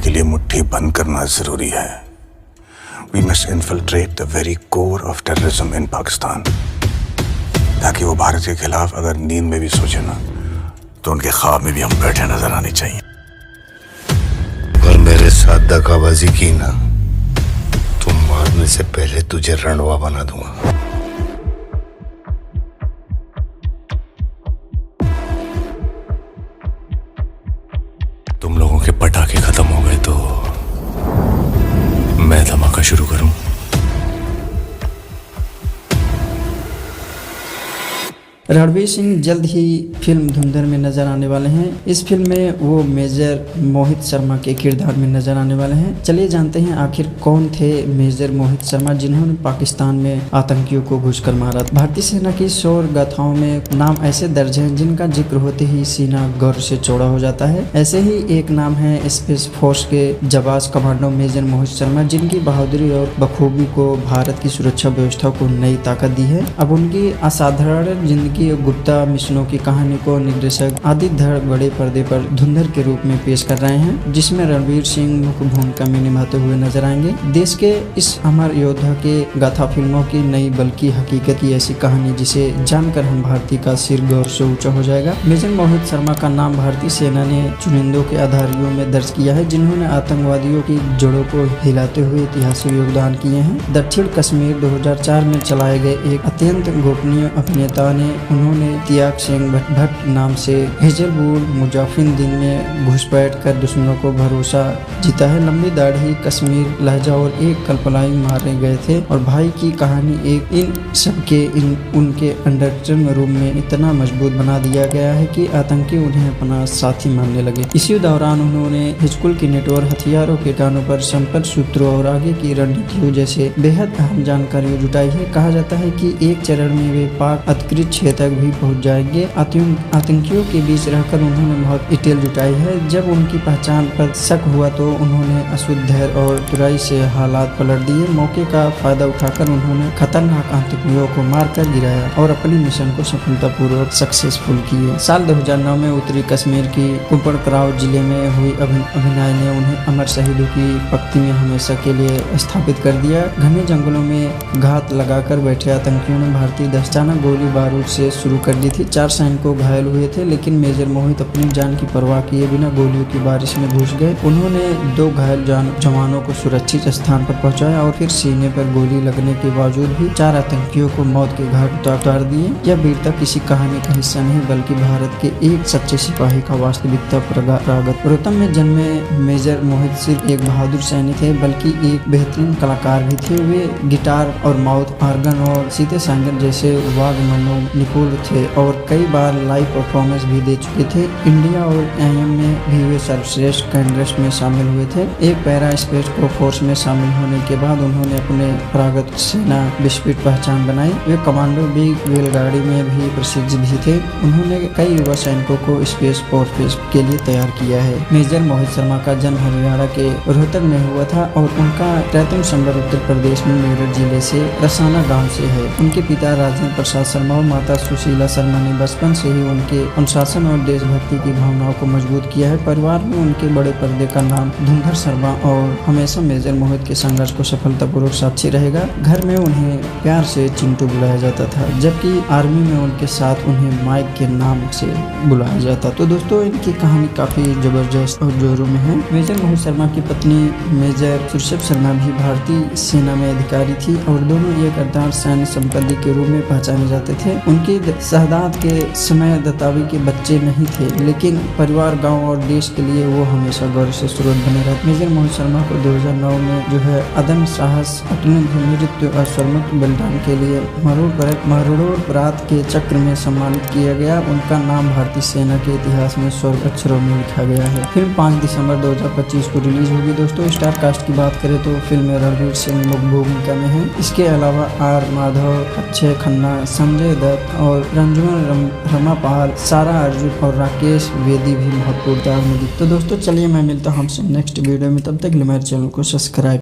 के लिए मुट्ठी बंद करना जरूरी है। We must infiltrate the very core of terrorism in Pakistan, ताकि वो भारत के खिलाफ अगर नींद में भी सोचे ना, तो उनके ख्वाब में भी हम बैठे नजर आने चाहिए। और मेरे साथ दगाबाजी की ना, तो मारने से पहले तुझे रणवा बना दूंगा। तुम लोगों के पटाखे खत्म हो गए तो मैं धमाका शुरू करूं। रणवीर सिंह जल्द ही फिल्म धुंधर में नजर आने वाले हैं। इस फिल्म में वो मेजर मोहित शर्मा के किरदार में नजर आने वाले हैं। चलिए जानते हैं आखिर कौन थे मेजर मोहित शर्मा, जिन्होंने पाकिस्तान में आतंकियों को घुसकर मारा। भारतीय सेना की शौर्य गाथाओं में नाम ऐसे दर्ज हैं जिनका जिक्र होते ही सीना गर्व से चौड़ा हो जाता है। ऐसे ही एक नाम है स्पेस फोर्स के जाबाज कमांडो मेजर मोहित शर्मा, जिनकी बहादुरी और बखूबी को भारत की सुरक्षा व्यवस्था को नई ताकत दी है। अब उनकी असाधारण जिंदगी गुप्ता मिशनों की कहानी को निर्देशक आदित्य धड़ बड़े पर्दे पर धुंधर के रूप में पेश कर रहे हैं, जिसमें रणवीर सिंह मुख्य भूमिका में निभाते हुए नजर आएंगे। देश के इस अमर योद्धा के गाथा फिल्मों की नई बल्कि हकीकत की ऐसी कहानी जिसे जानकर हम भारतीय का सिर गौर से ऊंचा हो जाएगा। मेजर मोहित शर्मा का नाम भारतीय सेना ने चुनिंदों के आधारियों में दर्ज किया है, जिन्होंने आतंकवादियों की जड़ों को हिलाते हुए ऐतिहासिक योगदान किए हैं। दक्षिण कश्मीर 2004 में चलाए गए एक अत्यंत गोपनीय अभिनेता ने उन्होंने त्याग सिंह भट्ट नाम से हिजलपुर मुजाफिन में घुसपैठ कर दुश्मनों को भरोसा जीता है। लंबी दाढ़ी, कश्मीर लहजा और एक कल्पलाई मारे गए थे और भाई की कहानी एक इन सबके उनके अंडरटन रूम में इतना मजबूत बना दिया गया है कि आतंकी उन्हें अपना साथी मानने लगे। इसी दौरान उन्होंने हिजबुल की नेटवर्क, हथियारों के ठिकानों पर संपर्क सूत्रों और आगे की रणनीतियों जैसे बेहद अहम जानकारी जुटाई है। कहा जाता है कि एक चरण में वे पाक अधिकृत क्षेत्र तक भी पहुंच जाएंगे। आतंकियों के बीच रहकर उन्होंने बहुत डिटेल जुटाई है। जब उनकी पहचान पर शक हुआ तो उन्होंने अशुद्ध धैर्य और तुरई से हालात पलट दिए। मौके का फायदा उठाकर उन्होंने खतरनाक आतंकियों को मारकर गिराया और अपने मिशन को सफलतापूर्वक सक्सेसफुल किए। साल 2009 में उत्तरी कश्मीर की कुपड़क्राव जिले में हुई अभिनय ने उन्हें अमर शहीदों की पंक्ति में हमेशा के लिए स्थापित कर दिया। घने जंगलों में घात लगाकर बैठे आतंकियों ने भारतीय दस्ताना गोली बारूद से शुरू कर दी थी। 4 सैनिकों घायल हुए थे, लेकिन मेजर मोहित अपनी जान की परवाह किए बिना गोलियों की बारिश में घुस गए। उन्होंने 2 घायल जवानों को सुरक्षित स्थान पर पहुंचाया और फिर सीने पर गोली लगने के बावजूद भी 4 आतंकियों को मौत के घाट उतार दिए। यह वीरता किसी कहानी का हिस्सा नहीं, बल्कि भारत के एक सच्चे सिपाही का वास्तविकता प्रागत। रोहतक में जन्मे मेजर मोहित सिर्फ एक बहादुर सैनिक थे, बल्कि एक बेहतरीन कलाकार भी थे। वे गिटार और माउथ ऑर्गन और सीते संगीत जैसे वाद्यमंत्रों निपुण थे और कई बार लाइव परफॉर्मेंस भी दे चुके थे। इंडिया और IM में भी वे सर्वश्रेष्ठ कैंडिडेट्स में शामिल हुए थे। एक पैरा स्पेस को फोर्स में शामिल होने के बाद उन्होंने अपने प्रागत सेना विस्फोट पहचान बनाई। वे कमांडो बिग रेलगाड़ी में भी प्रसिद्ध भी थे। उन्होंने कई युवा सैनिकों को स्पेस फोर्स के लिए तैयार किया है। मेजर मोहित शर्मा का जन्म हरियाणा के रोहतक में हुआ था और उनका प्रथम संबंध उत्तर प्रदेश में मेरठ जिले से रसाना गाँव से है। उनके पिता राजेंद्र प्रसाद शर्मा और माता सुशीला शर्मा ने बचपन से ही उनके अनुशासन और देशभक्ति की भावनाओं को मजबूत किया है। परिवार में उनके बड़े पर्दे का नाम धुंधर शर्मा और हमेशा मेजर मोहित के संघर्ष को सफलतापूर्वक साक्षी रहेगा। घर में उन्हें प्यार से चिंटू बुलाया जाता था, जबकि आर्मी में उनके साथ उन्हें माइक के नाम से बुलाया जाता। तो दोस्तों, इनकी कहानी काफी जबरदस्त और जोरों में है। मेजर मोहित शर्मा की पत्नी मेजर सुरशब शर्मा भी भारतीय सेना में अधिकारी थी और दोनों एक अर्धांत सैन्य संपत्ति के रूप में पहचाने जाते थे। उनकी शहादत के समय दत्तावी के बच्चे नहीं थे, लेकिन परिवार, गांव और देश के लिए वो हमेशा गौरव से स्रोत बने रहे। मेजर मोहित शर्मा को 2009 में जो है अदम्य साहस, अतुलनीय वीरत्व और स्वर्ण बलिदान के लिए मरणोपरांत के चक्र में सम्मानित किया गया। उनका नाम भारतीय सेना के इतिहास में स्वर्ण अक्षरों में लिखा गया है। फिल्म 5 दिसंबर 2025 को रिलीज होगी। दोस्तों, स्टार कास्ट की बात करें तो फिल्म में रणवीर सिंह मुख्य भूमिका में है। इसके अलावा R माधव, अक्षय खन्ना, संजय दत्त और रंजुमन रमापाल, सारा अर्जुन और राकेश वेदी भी महत्वपूर्ण। तो दोस्तों, चलिए मैं मिलता हूँ आपसे नेक्स्ट वीडियो में। तब तक मेरे चैनल को सब्सक्राइब